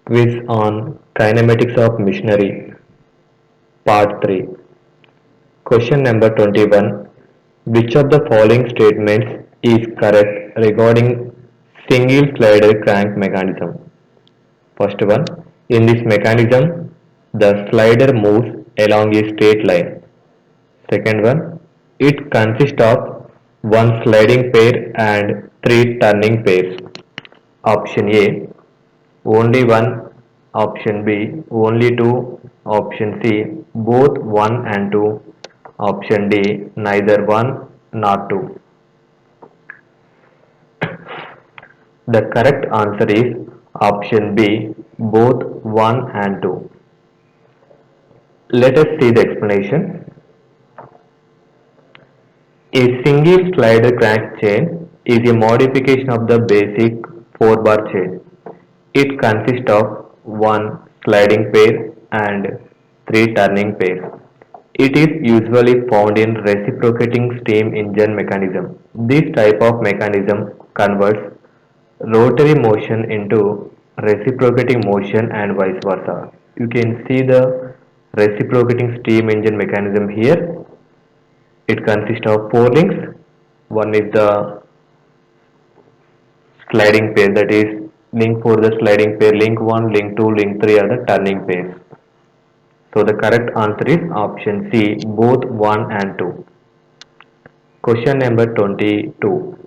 Quiz on Kinematics of Machinery, Part 3. Question number 21. Which of the following statements is correct regarding single slider crank mechanism? First one. In this mechanism, the slider moves along a straight line. Second one. It consists of one sliding pair and three turning pairs. Option A. Only one. Option B. Only two. Option C. Both one and two. Option D. Neither one nor two. The correct answer is option B. Both one and two. Let us see the explanation. A single slider crank chain is a modification of the basic 4-bar chain. It consists of one sliding pair and three turning pairs. It is usually found in reciprocating steam engine mechanism. This type of mechanism converts rotary motion into reciprocating motion and vice versa. You can see the reciprocating steam engine mechanism here. It consists of four links. One is the sliding pair, that is link for the sliding pair, link 1, link 2, link 3 are the turning pairs. So the correct answer is option C, both 1 and 2. Question number 22.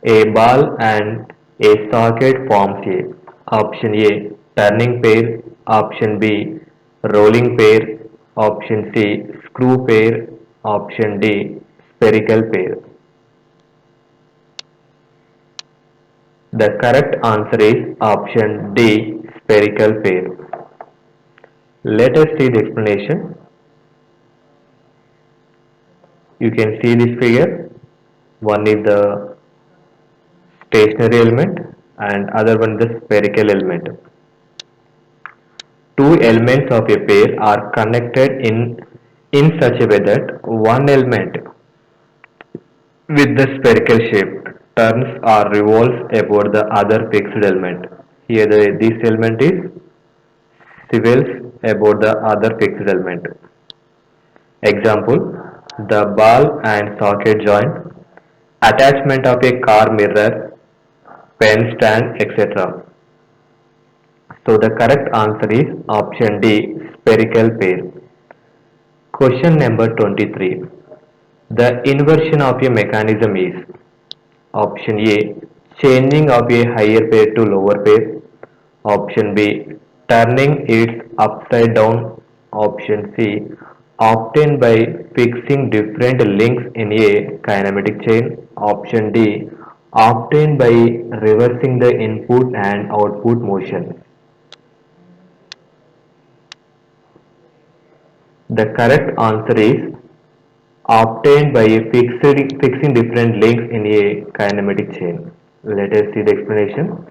A ball and a socket forms a. Option A, turning pair. Option B, rolling pair. Option C, screw pair. Option D, spherical pair. The correct answer is option D, spherical pair. Let us see the explanation. You can see this figure. One is the stationary element and other one the spherical element. Two elements of a pair are connected in such a way that one element with the spherical shape turns or revolves about the other fixed element. Here this element is swivels about the other fixed element. Example, the ball and socket joint, attachment of a car mirror, pen stand, etc. So the correct answer is option D, spherical pair. Question number 23. The inversion of a mechanism is option A, changing of a higher pair to lower pair. Option B, turning it upside down. Option C, obtained by fixing different links in a kinematic chain. Option D, obtained by reversing the input and output motion. The correct answer is obtained by fixing different links in a kinematic chain. Let us see the explanation.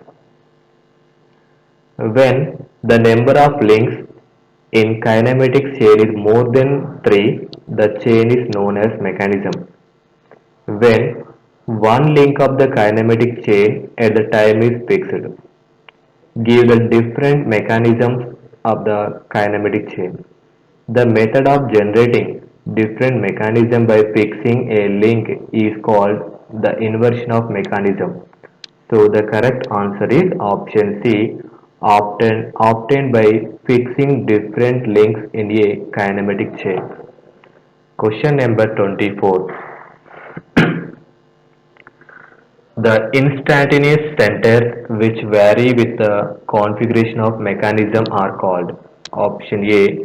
When the number of links in kinematic chain is more than 3, the chain is known as mechanism. When one link of the kinematic chain at the time is fixed, give the different mechanisms of the kinematic chain. The method of generating different mechanism by fixing a link is called the inversion of mechanism. So the correct answer is option C, obtained by fixing different links in a kinematic chain. Question number 24. The instantaneous centers which vary with the configuration of mechanism are called option A,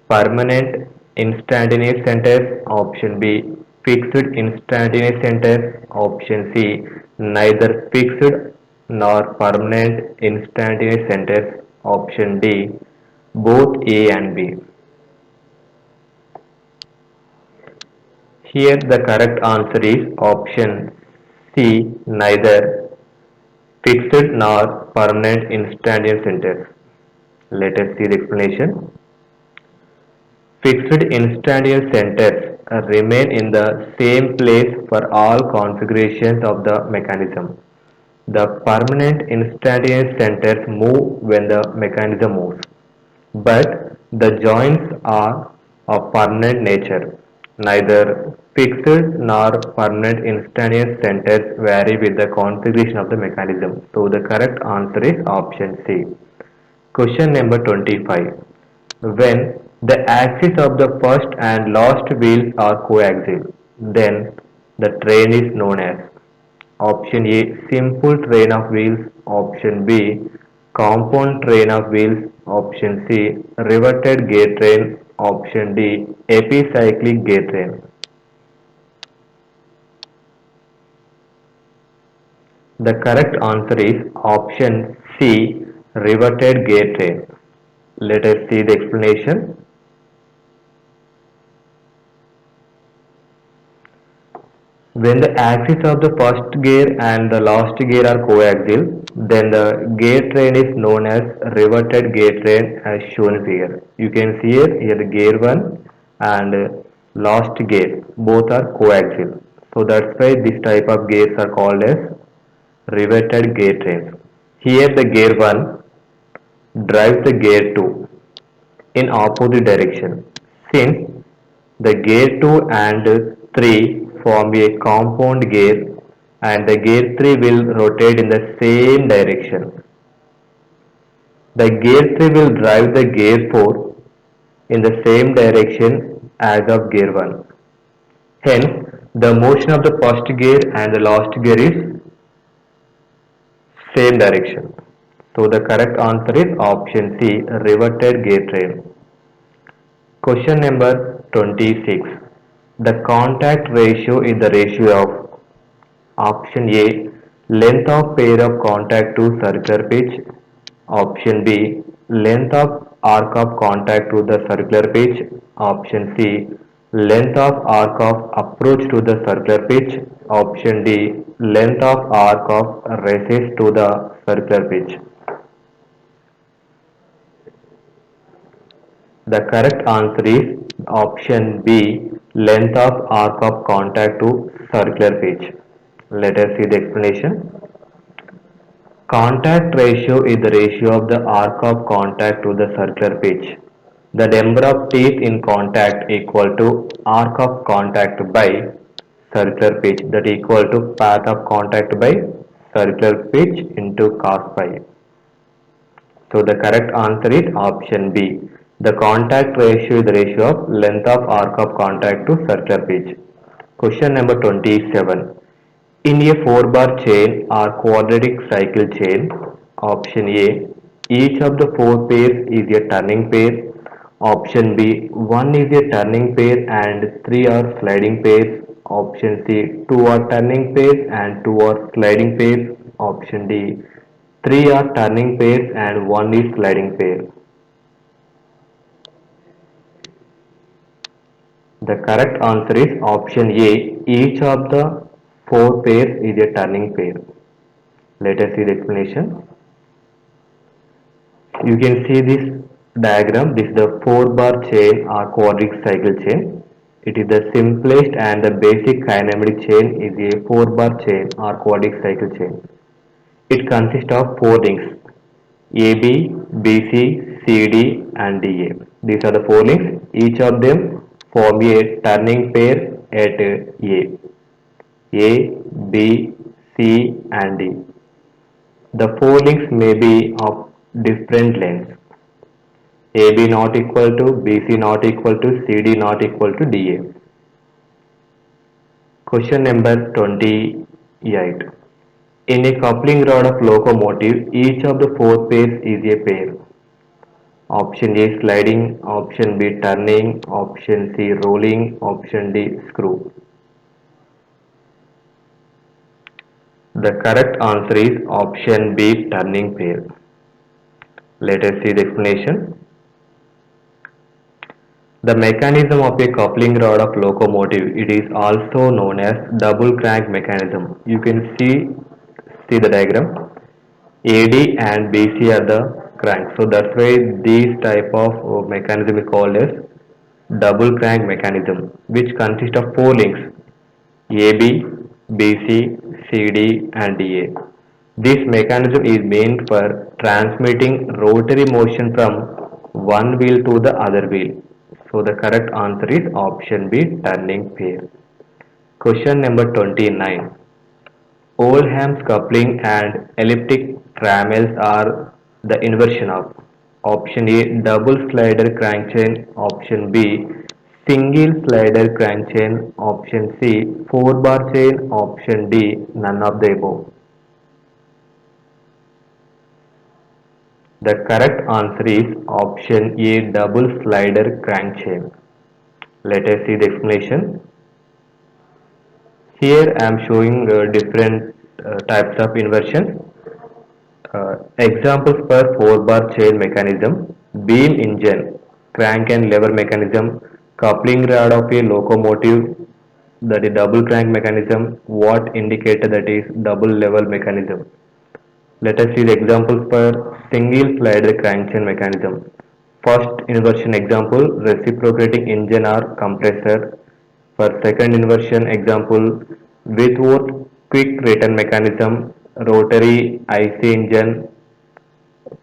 permanent instantaneous centers. Option B, fixed instantaneous centers. Option C, neither fixed nor permanent instantaneous centers. Option D, both A and B. Here the correct answer is option C, neither fixed nor permanent instantaneous centers. Let us see the explanation. Fixed instantaneous centers remain in the same place for all configurations of the mechanism. The permanent instantaneous centers move when the mechanism moves, but the joints are of permanent nature. Neither fixed nor permanent instantaneous centers vary with the configuration of the mechanism. So the correct answer is option C. Question number 25. When the axis of the first and last wheels are coaxial, then the train is known as option A, simple train of wheels, option B, compound train of wheels, option C, riveted gear train, option D, epicyclic gear train. The correct answer is option C, riveted gear train. Let us see the explanation. When the axis of the first gear and the last gear are coaxial, then the gear train is known as riveted gear train as shown here. You can see here the gear 1 and last gear both are coaxial. So that's why this type of gears are called as riveted gear trains. Here the gear 1 drives the gear 2 in opposite direction. Since the gear 2 and 3 form a compound gear and the gear 3 will rotate in the same direction. The gear 3 will drive the gear 4 in the same direction as of gear 1. Hence, the motion of the first gear and the last gear is same direction. So the correct answer is option C, riveted gear train. Question number 26. The contact ratio is the ratio of option A, length of pair of contact to circular pitch, option B, length of arc of contact to the circular pitch, option C, length of arc of approach to the circular pitch, option D, length of arc of recess to the circular pitch. The correct answer is option B, length of arc of contact to circular pitch. Let us see the explanation. Contact ratio is the ratio of the arc of contact to the circular pitch. The number of teeth in contact equal to arc of contact by circular pitch, that equal to path of contact by circular pitch into cos phi. So the correct answer is option B. The contact ratio is the ratio of length of arc of contact to circular pitch. Question number 27. In a 4-bar chain or quadratic cycle chain, option A, each of the 4 pairs is a turning pair. Option B, 1 is a turning pair and 3 are sliding pairs. Option C, 2 are turning pairs and 2 are sliding pairs. Option D, 3 are turning pairs and 1 is sliding pair. The correct answer is option A. Each of the 4 pairs is a turning pair. Let us see the explanation. You can see this diagram. This is the 4-bar chain or quadratic cycle chain. It is the simplest and the basic kinematic chain is a 4-bar chain or quadratic cycle chain. It consists of 4 links AB, BC, CD and DA. These are the 4 links. Each of them form a turning pair at A, B, C and D. The 4 links may be of different lengths. AB not equal to, BC not equal to, CD not equal to DA. Question number 28. In a coupling rod of locomotive, each of the 4 pairs is a pair. Option A sliding, option B turning, option C rolling, option D screw. The correct answer is option B, turning pair. Let us see the explanation. The mechanism of a coupling rod of locomotive, it is also known as double crank mechanism. You can see the diagram. AD and BC are the cranks. So that's why this type of mechanism is called as double crank mechanism, which consists of 4 links AB, BC, CD and DA. This mechanism is meant for transmitting rotary motion from one wheel to the other wheel. So the correct answer is option B, turning pair. Question number 29. Oldham's coupling and elliptic trammels are the inversion of option A, double slider crankchain, option B, single slider crankchain, option C, four bar chain, option D, none of the above. The correct answer is option A, double slider crankchain. Let us see the explanation. Here I am showing different types of inversions. Examples for four-bar chain mechanism, beam engine, crank and lever mechanism, coupling rod of a locomotive, that is double crank mechanism, watt indicator, that is double level mechanism. Let us see the examples for single slider crankchain mechanism. First inversion example, reciprocating engine or compressor. For second inversion example, Whitworth quick return mechanism, rotary IC engine.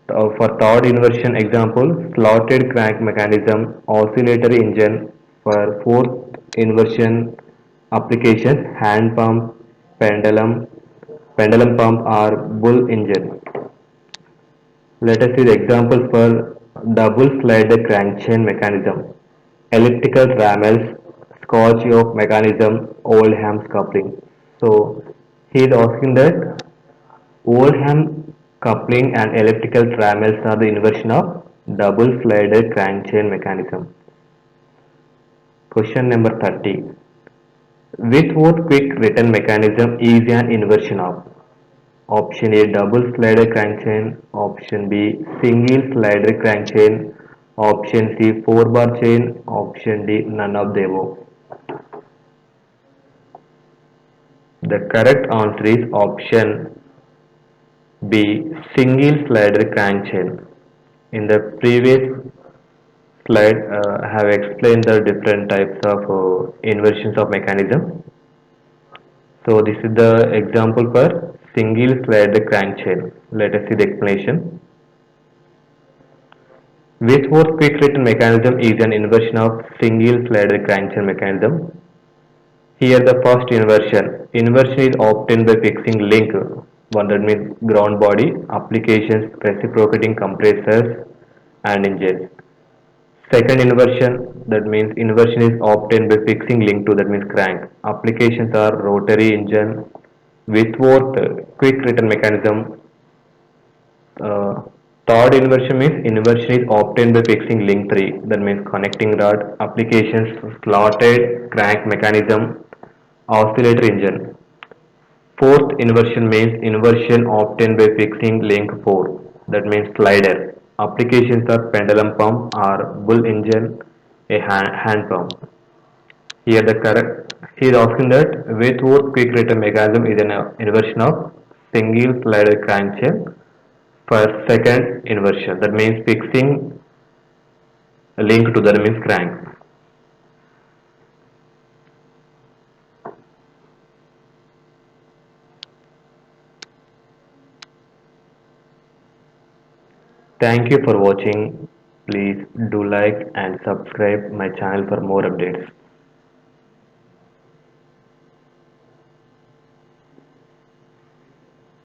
For third inversion example, slotted crank mechanism, oscillatory engine. For fourth inversion application, hand pump, pendulum pump or bull engine. Let us see the examples for double slider crankchain mechanism, elliptical trammels, Scotch-Yoke mechanism, Oldham's coupling. So he is asking that Oldham coupling and elliptical trammels are the inversion of double slider crankchain mechanism. Question number 30. Whitworth quick return mechanism is an inversion of option A, double slider crankchain, option B, single slider crankchain, option C, four bar chain, option D, none of the above. The correct answer is option B, single slider crankchain. In the previous slide, I have explained the different types of inversions of mechanism. So this is the example for single slider crankchain. Let us see the explanation. Whitworth quick return mechanism is an inversion of single slider crankchain mechanism. Here the first inversion. Inversion is obtained by fixing link, one that means ground body, applications, reciprocating compressors and engines. Second inversion, that means inversion is obtained by fixing link to, that means crank. Applications are rotary engine, Whitworth quick return mechanism. Uh, Third inversion means inversion is obtained by fixing link 3, that means connecting rod. Applications slotted crank mechanism, oscillator engine. Fourth inversion means inversion obtained by fixing link 4, that means slider. Applications are pendulum pump or bull engine, a hand pump. Here the correct, he is asking that Whitworth quick return mechanism is an inversion of single slider crankchain. For second inversion, that means fixing a link to, that means crank. Thank you for watching. Please do like and subscribe my channel for more updates.